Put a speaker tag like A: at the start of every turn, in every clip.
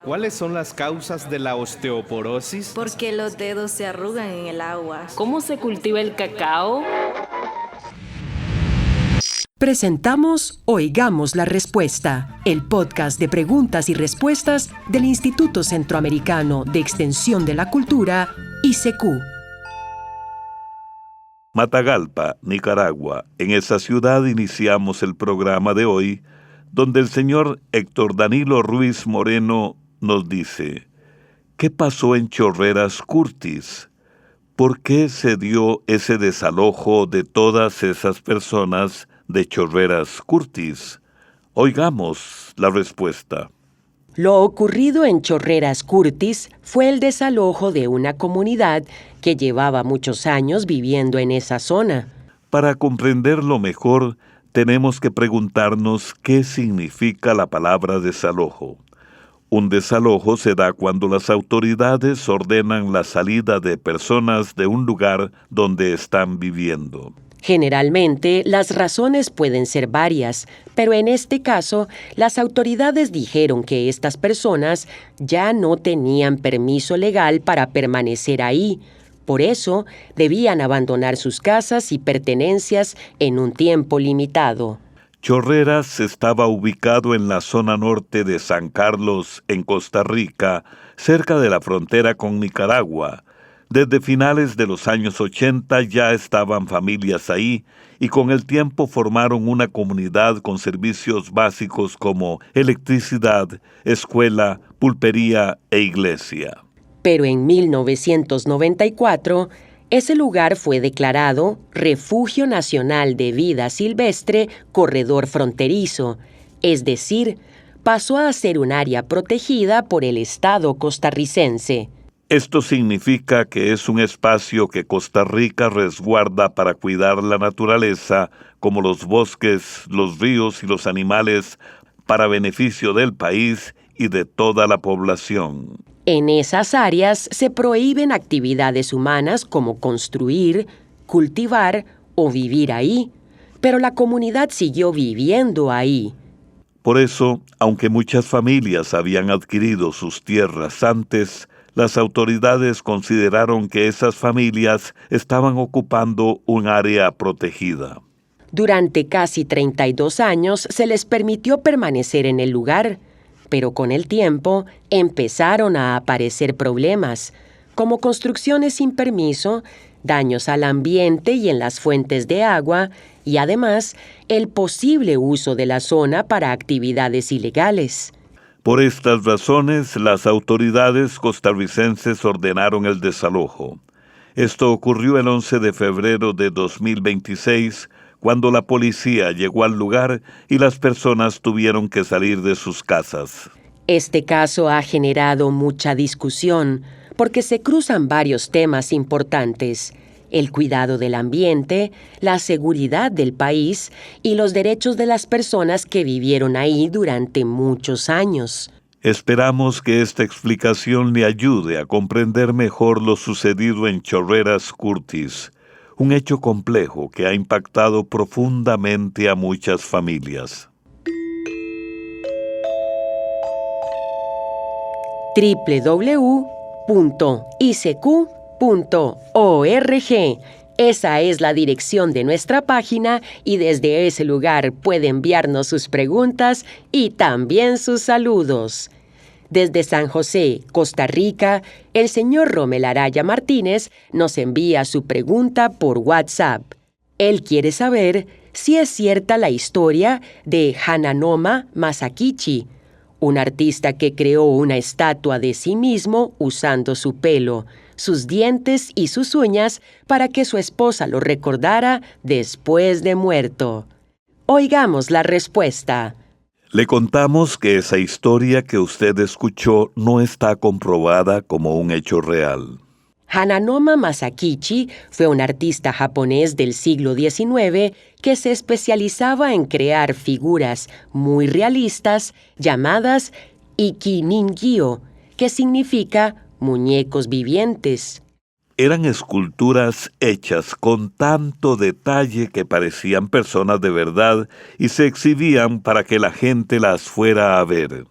A: ¿Cuáles son las causas de la osteoporosis?
B: Porque los dedos se arrugan en el agua.
C: ¿Cómo se cultiva el cacao?
D: Presentamos Oigamos la Respuesta, el podcast de preguntas y respuestas del Instituto Centroamericano de Extensión de la Cultura, ICQ.
E: Matagalpa, Nicaragua. En esa ciudad iniciamos el programa de hoy, donde el señor Héctor Danilo Ruiz Moreno nos dice: ¿qué pasó en Chorreras Curtis? ¿Por qué se dio ese desalojo de todas esas personas de Chorreras Curtis? Oigamos la respuesta.
D: Lo ocurrido en Chorreras Curtis fue el desalojo de una comunidad que llevaba muchos años viviendo en esa zona.
E: Para comprenderlo mejor, tenemos que preguntarnos qué significa la palabra desalojo. Un desalojo se da cuando las autoridades ordenan la salida de personas de un lugar donde están viviendo.
D: Generalmente, las razones pueden ser varias, pero en este caso, las autoridades dijeron que estas personas ya no tenían permiso legal para permanecer ahí. Por eso, debían abandonar sus casas y pertenencias en un tiempo limitado.
E: Chorreras estaba ubicado en la zona norte de San Carlos, en Costa Rica, cerca de la frontera con Nicaragua. Desde finales de los años 80 ya estaban familias ahí y con el tiempo formaron una comunidad con servicios básicos como electricidad, escuela, pulpería e iglesia.
D: Pero en 1994, ese lugar fue declarado Refugio Nacional de Vida Silvestre Corredor Fronterizo, es decir, pasó a ser un área protegida por el Estado costarricense.
E: Esto significa que es un espacio que Costa Rica resguarda para cuidar la naturaleza, como los bosques, los ríos y los animales, para beneficio del país y de toda la población.
D: En esas áreas se prohíben actividades humanas como construir, cultivar o vivir ahí, pero la comunidad siguió viviendo ahí.
E: Por eso, aunque muchas familias habían adquirido sus tierras antes, las autoridades consideraron que esas familias estaban ocupando un área protegida.
D: Durante casi 32 años se les permitió permanecer en el lugar, pero con el tiempo empezaron a aparecer problemas, como construcciones sin permiso, daños al ambiente y en las fuentes de agua, y además el posible uso de la zona para actividades ilegales.
E: Por estas razones, las autoridades costarricenses ordenaron el desalojo. Esto ocurrió el 11 de febrero de 2026, cuando la policía llegó al lugar y las personas tuvieron que salir de sus casas.
D: Este caso ha generado mucha discusión porque se cruzan varios temas importantes: el cuidado del ambiente, la seguridad del país y los derechos de las personas que vivieron ahí durante muchos años.
E: Esperamos que esta explicación le ayude a comprender mejor lo sucedido en Chorreras Curtis, un hecho complejo que ha impactado profundamente a muchas familias.
D: www.icq.org. Esa es la dirección de nuestra página y desde ese lugar puede enviarnos sus preguntas y también sus saludos. Desde San José, Costa Rica, el señor Romel Araya Martínez nos envía su pregunta por WhatsApp. Él quiere saber si es cierta la historia de Hananoma Masakichi, un artista que creó una estatua de sí mismo usando su pelo, sus dientes y sus uñas para que su esposa lo recordara después de muerto. Oigamos la respuesta.
E: Le contamos que esa historia que usted escuchó no está comprobada como un hecho real.
D: Hananoma Masakichi fue un artista japonés del siglo XIX que se especializaba en crear figuras muy realistas llamadas Ikiningyo, que significa muñecos vivientes.
E: Eran esculturas hechas con tanto detalle que parecían personas de verdad y se exhibían para que la gente las fuera a ver.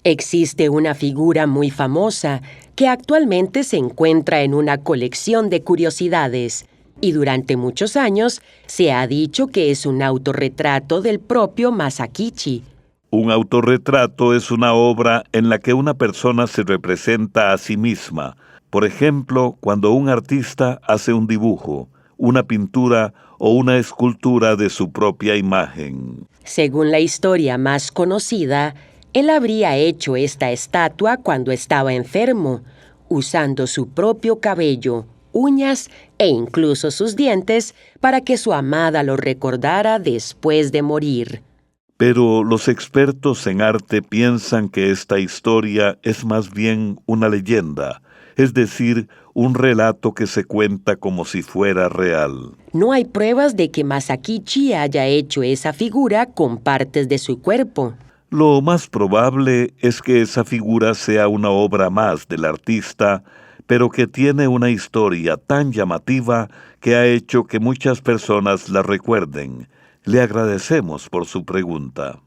D: Existe una figura muy famosa que actualmente se encuentra en una colección de curiosidades y durante muchos años se ha dicho que es un autorretrato del propio Masakichi.
E: Un autorretrato es una obra en la que una persona se representa a sí misma. Por ejemplo, cuando un artista hace un dibujo, una pintura o una escultura de su propia imagen.
D: Según la historia más conocida, él habría hecho esta estatua cuando estaba enfermo, usando su propio cabello, uñas e incluso sus dientes para que su amada lo recordara después de morir.
E: Pero los expertos en arte piensan que esta historia es más bien una leyenda, es decir, un relato que se cuenta como si fuera real.
D: No hay pruebas de que Masakichi haya hecho esa figura con partes de su cuerpo.
E: Lo más probable es que esa figura sea una obra más del artista, pero que tiene una historia tan llamativa que ha hecho que muchas personas la recuerden. Le agradecemos por su pregunta.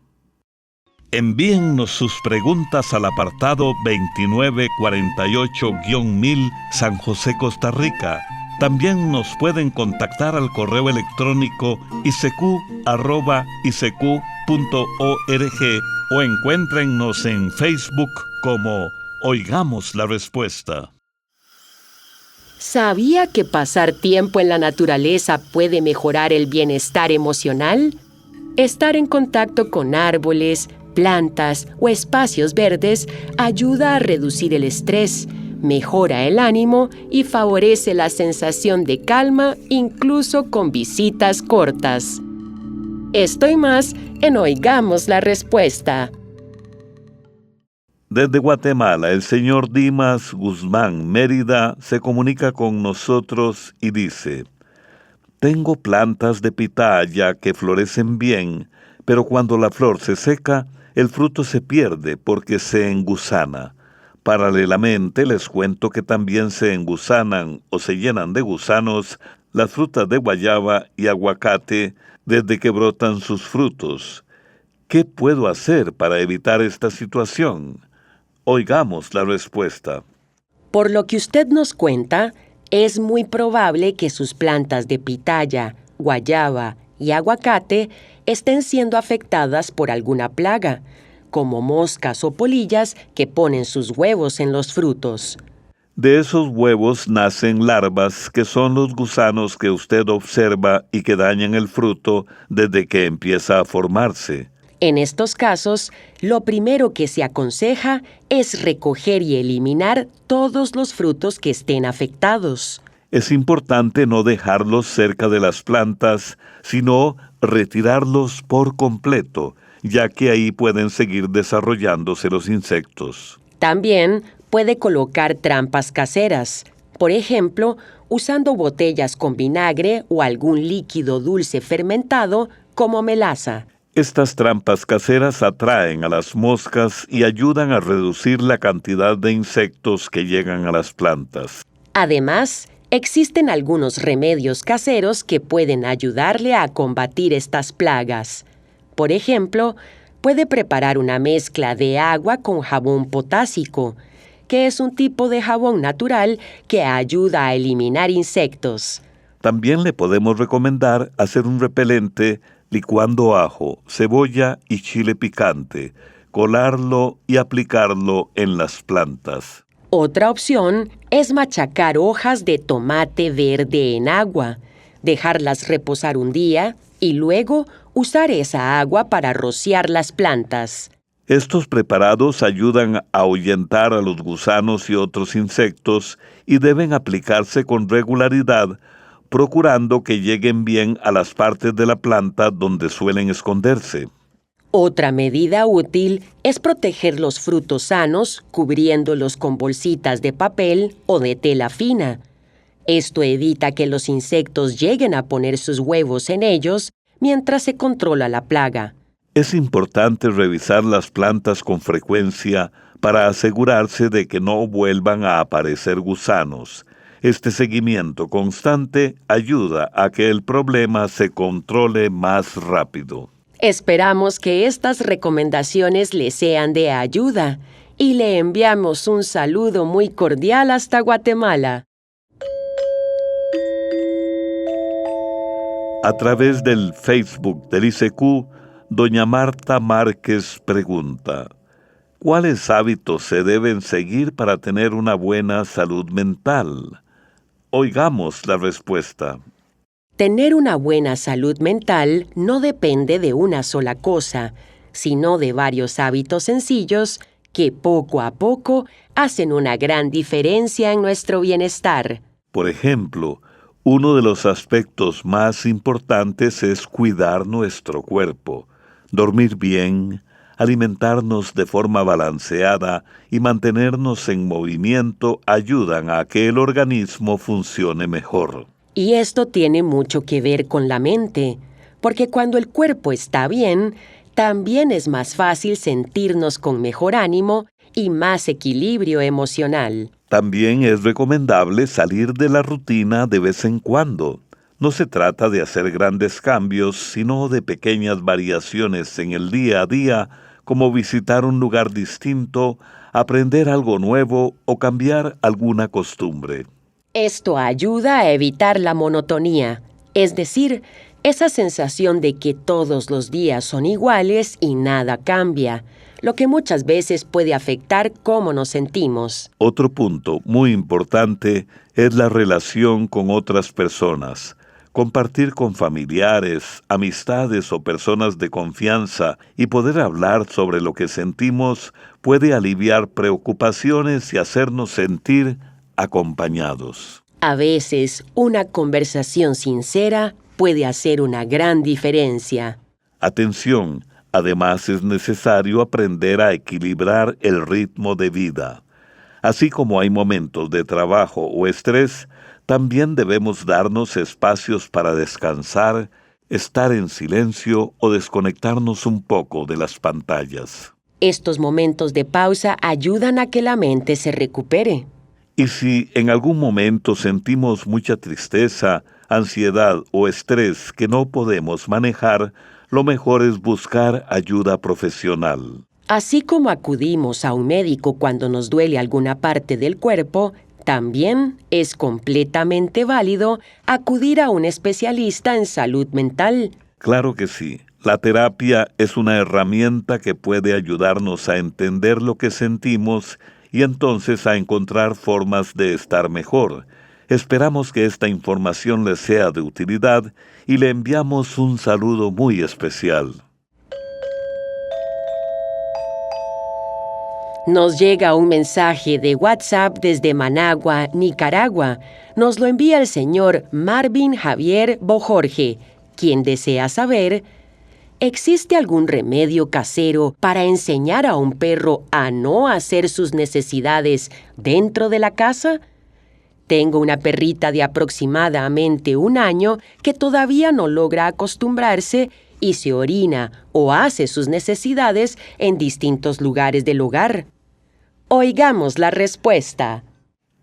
E: Envíennos sus preguntas al apartado 2948-1000 San José, Costa Rica. También nos pueden contactar al correo electrónico isq@isq.org o encuéntrennos en Facebook como Oigamos la Respuesta.
D: ¿Sabía que pasar tiempo en la naturaleza puede mejorar el bienestar emocional? Estar en contacto con árboles, plantas o espacios verdes ayuda a reducir el estrés, mejora el ánimo y favorece la sensación de calma incluso con visitas cortas. Esto y más en Oigamos la Respuesta.
E: Desde Guatemala, el señor Dimas Guzmán Mérida se comunica con nosotros y dice: tengo plantas de pitaya que florecen bien, pero cuando la flor se seca, el fruto se pierde porque se engusana. Paralelamente, les cuento que también se engusanan o se llenan de gusanos las frutas de guayaba y aguacate desde que brotan sus frutos. ¿Qué puedo hacer para evitar esta situación? Oigamos la respuesta.
D: Por lo que usted nos cuenta, es muy probable que sus plantas de pitaya, guayaba y aguacate estén siendo afectadas por alguna plaga, como moscas o polillas que ponen sus huevos en los frutos.
E: De esos huevos nacen larvas que son los gusanos que usted observa y que dañan el fruto desde que empieza a formarse.
D: En estos casos, lo primero que se aconseja es recoger y eliminar todos los frutos que estén afectados.
E: Es importante no dejarlos cerca de las plantas, sino retirarlos por completo, ya que ahí pueden seguir desarrollándose los insectos.
D: También puede colocar trampas caseras, por ejemplo, usando botellas con vinagre o algún líquido dulce fermentado como melaza.
E: Estas trampas caseras atraen a las moscas y ayudan a reducir la cantidad de insectos que llegan a las plantas.
D: Además, existen algunos remedios caseros que pueden ayudarle a combatir estas plagas. Por ejemplo, puede preparar una mezcla de agua con jabón potásico, que es un tipo de jabón natural que ayuda a eliminar insectos.
E: También le podemos recomendar hacer un repelente licuando ajo, cebolla y chile picante, colarlo y aplicarlo en las plantas.
D: Otra opción es machacar hojas de tomate verde en agua, dejarlas reposar un día y luego usar esa agua para rociar las plantas.
E: Estos preparados ayudan a ahuyentar a los gusanos y otros insectos y deben aplicarse con regularidad, procurando que lleguen bien a las partes de la planta donde suelen esconderse.
D: Otra medida útil es proteger los frutos sanos cubriéndolos con bolsitas de papel o de tela fina. Esto evita que los insectos lleguen a poner sus huevos en ellos mientras se controla la plaga.
E: Es importante revisar las plantas con frecuencia para asegurarse de que no vuelvan a aparecer gusanos. Este seguimiento constante ayuda a que el problema se controle más rápido.
D: Esperamos que estas recomendaciones le sean de ayuda y le enviamos un saludo muy cordial hasta Guatemala.
E: A través del Facebook del ICQ, doña Marta Márquez pregunta: ¿cuáles hábitos se deben seguir para tener una buena salud mental? Oigamos la respuesta.
D: Tener una buena salud mental no depende de una sola cosa, sino de varios hábitos sencillos que poco a poco hacen una gran diferencia en nuestro bienestar.
E: Por ejemplo, uno de los aspectos más importantes es cuidar nuestro cuerpo, dormir bien, alimentarnos de forma balanceada y mantenernos en movimiento ayudan a que el organismo funcione mejor.
D: Y esto tiene mucho que ver con la mente, porque cuando el cuerpo está bien, también es más fácil sentirnos con mejor ánimo y más equilibrio emocional.
E: También es recomendable salir de la rutina de vez en cuando. No se trata de hacer grandes cambios, sino de pequeñas variaciones en el día a día, como visitar un lugar distinto, aprender algo nuevo o cambiar alguna costumbre.
D: Esto ayuda a evitar la monotonía, es decir, esa sensación de que todos los días son iguales y nada cambia, lo que muchas veces puede afectar cómo nos sentimos.
E: Otro punto muy importante es la relación con otras personas. Compartir con familiares, amistades o personas de confianza y poder hablar sobre lo que sentimos puede aliviar preocupaciones y hacernos sentir acompañados.
D: A veces, una conversación sincera puede hacer una gran diferencia.
E: Atención, además es necesario aprender a equilibrar el ritmo de vida. Así como hay momentos de trabajo o estrés, también debemos darnos espacios para descansar, estar en silencio o desconectarnos un poco de las pantallas.
D: Estos momentos de pausa ayudan a que la mente se recupere.
E: Y si en algún momento sentimos mucha tristeza, ansiedad o estrés que no podemos manejar, lo mejor es buscar ayuda profesional.
D: Así como acudimos a un médico cuando nos duele alguna parte del cuerpo, también es completamente válido acudir a un especialista en salud mental.
E: Claro que sí. La terapia es una herramienta que puede ayudarnos a entender lo que sentimos y entonces a encontrar formas de estar mejor. Esperamos que esta información les sea de utilidad y le enviamos un saludo muy especial.
D: Nos llega un mensaje de WhatsApp desde Managua, Nicaragua. Nos lo envía el señor Marvin Javier Bojorge, quien desea saber: ¿existe algún remedio casero para enseñar a un perro a no hacer sus necesidades dentro de la casa? Tengo una perrita de aproximadamente 1 año que todavía no logra acostumbrarse y se orina o hace sus necesidades en distintos lugares del hogar. Oigamos la respuesta.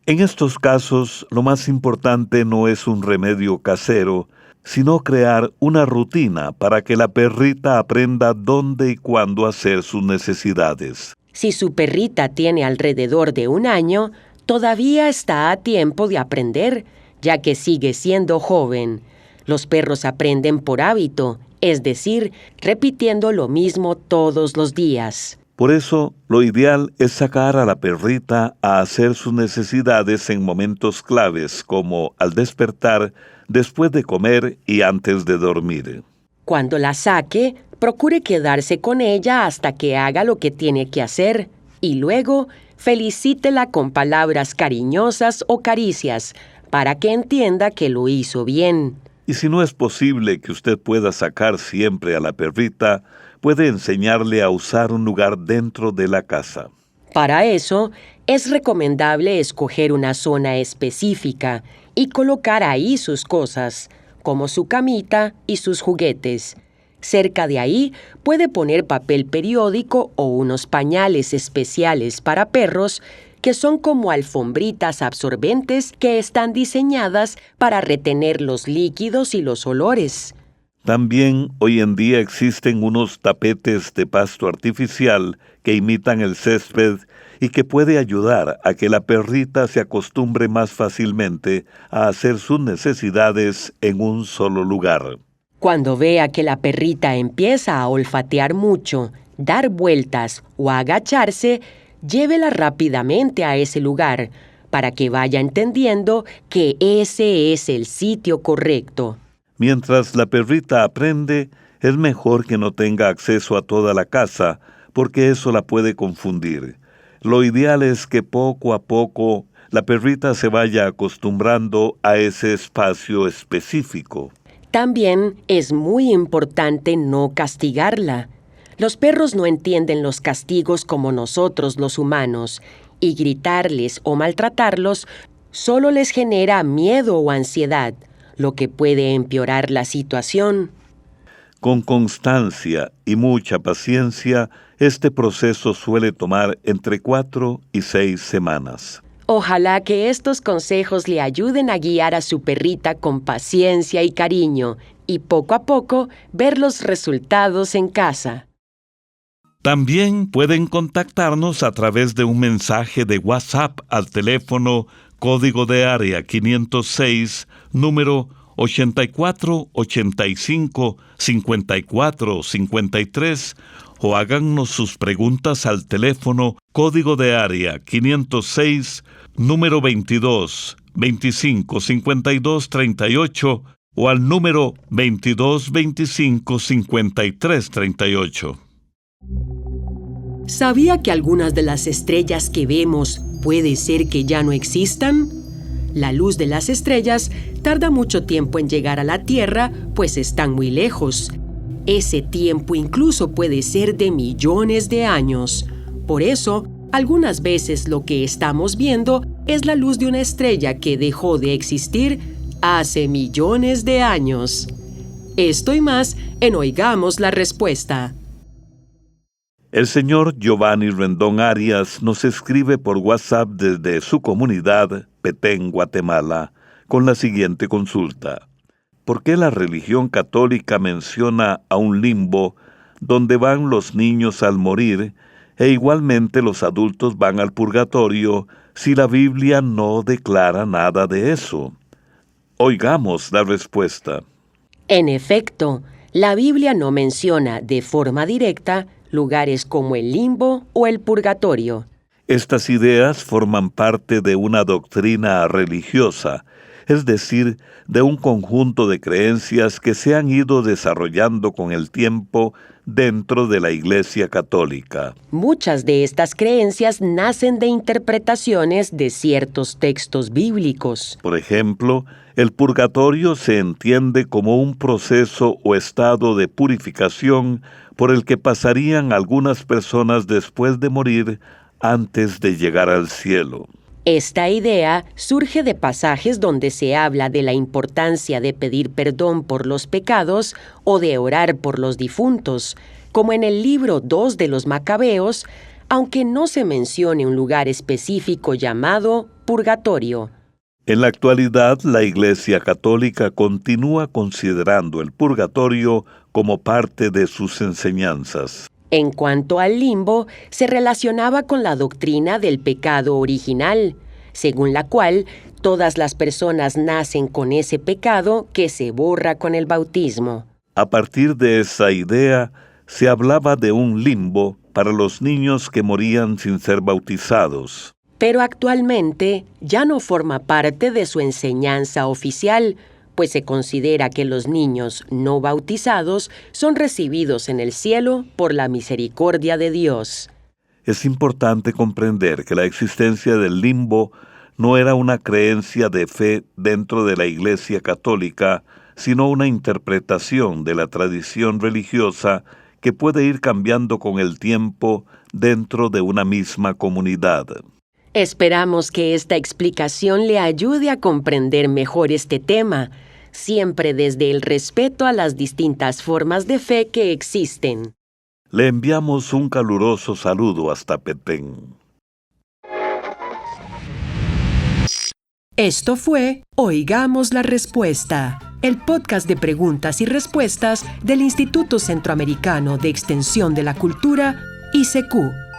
E: En estos casos, lo más importante no es un remedio casero, sino crear una rutina para que la perrita aprenda dónde y cuándo hacer sus necesidades.
D: Si su perrita tiene alrededor de 1 año, todavía está a tiempo de aprender, ya que sigue siendo joven. Los perros aprenden por hábito, es decir, repitiendo lo mismo todos los días.
E: Por eso, lo ideal es sacar a la perrita a hacer sus necesidades en momentos claves, como al despertar, después de comer y antes de dormir.
D: Cuando la saque, procure quedarse con ella hasta que haga lo que tiene que hacer y luego felicítela con palabras cariñosas o caricias para que entienda que lo hizo bien.
E: Y si no es posible que usted pueda sacar siempre a la perrita, puede enseñarle a usar un lugar dentro de la casa.
D: Para eso, es recomendable escoger una zona específica y colocar ahí sus cosas, como su camita y sus juguetes. Cerca de ahí puede poner papel periódico o unos pañales especiales para perros que son como alfombritas absorbentes que están diseñadas para retener los líquidos y los olores.
E: También hoy en día existen unos tapetes de pasto artificial que imitan el césped y que puede ayudar a que la perrita se acostumbre más fácilmente a hacer sus necesidades en un solo lugar.
D: Cuando vea que la perrita empieza a olfatear mucho, dar vueltas o agacharse, llévela rápidamente a ese lugar para que vaya entendiendo que ese es el sitio correcto.
E: Mientras la perrita aprende, es mejor que no tenga acceso a toda la casa, porque eso la puede confundir. Lo ideal es que poco a poco la perrita se vaya acostumbrando a ese espacio específico.
D: También es muy importante no castigarla. Los perros no entienden los castigos como nosotros los humanos, y gritarles o maltratarlos solo les genera miedo o ansiedad, lo que puede empeorar la situación.
E: Con constancia y mucha paciencia, este proceso suele tomar entre 4 y 6 semanas.
D: Ojalá que estos consejos le ayuden a guiar a su perrita con paciencia y cariño y poco a poco ver los resultados en casa.
E: También pueden contactarnos a través de un mensaje de WhatsApp al teléfono código de área 506, número 8485-5453, o háganos sus preguntas al teléfono código de área 506, número 22 25 52 38, o al número 22 25 53 38.
D: ¿Sabía que algunas de las estrellas que vemos puede ser que ya no existan? La luz de las estrellas tarda mucho tiempo en llegar a la Tierra, pues están muy lejos. Ese tiempo incluso puede ser de millones de años. Por eso, algunas veces lo que estamos viendo es la luz de una estrella que dejó de existir hace millones de años. Esto y más en Oigamos la Respuesta.
E: El señor Giovanni Rendón Arias nos escribe por WhatsApp desde su comunidad, Petén, Guatemala, con la siguiente consulta. ¿Por qué la religión católica menciona a un limbo donde van los niños al morir e igualmente los adultos van al purgatorio si la Biblia no declara nada de eso? Oigamos la respuesta.
D: En efecto, la Biblia no menciona de forma directa lugares como el limbo o el purgatorio.
E: Estas ideas forman parte de una doctrina religiosa, es decir, de un conjunto de creencias que se han ido desarrollando con el tiempo dentro de la Iglesia Católica.
D: Muchas de estas creencias nacen de interpretaciones de ciertos textos bíblicos.
E: Por ejemplo, el purgatorio se entiende como un proceso o estado de purificación por el que pasarían algunas personas después de morir antes de llegar al cielo.
D: Esta idea surge de pasajes donde se habla de la importancia de pedir perdón por los pecados o de orar por los difuntos, como en el libro 2 de los Macabeos, aunque no se mencione un lugar específico llamado purgatorio.
E: En la actualidad, la Iglesia Católica continúa considerando el purgatorio como parte de sus enseñanzas.
D: En cuanto al limbo, se relacionaba con la doctrina del pecado original, según la cual todas las personas nacen con ese pecado que se borra con el bautismo.
E: A partir de esa idea, se hablaba de un limbo para los niños que morían sin ser bautizados.
D: Pero actualmente ya no forma parte de su enseñanza oficial, pues se considera que los niños no bautizados son recibidos en el cielo por la misericordia de Dios.
E: Es importante comprender que la existencia del limbo no era una creencia de fe dentro de la Iglesia Católica, sino una interpretación de la tradición religiosa que puede ir cambiando con el tiempo dentro de una misma comunidad.
D: Esperamos que esta explicación le ayude a comprender mejor este tema, siempre desde el respeto a las distintas formas de fe que existen.
E: Le enviamos un caluroso saludo hasta Petén.
F: Esto fue Oigamos la Respuesta, el podcast de preguntas y respuestas del Instituto Centroamericano de Extensión de la Cultura, ICQ.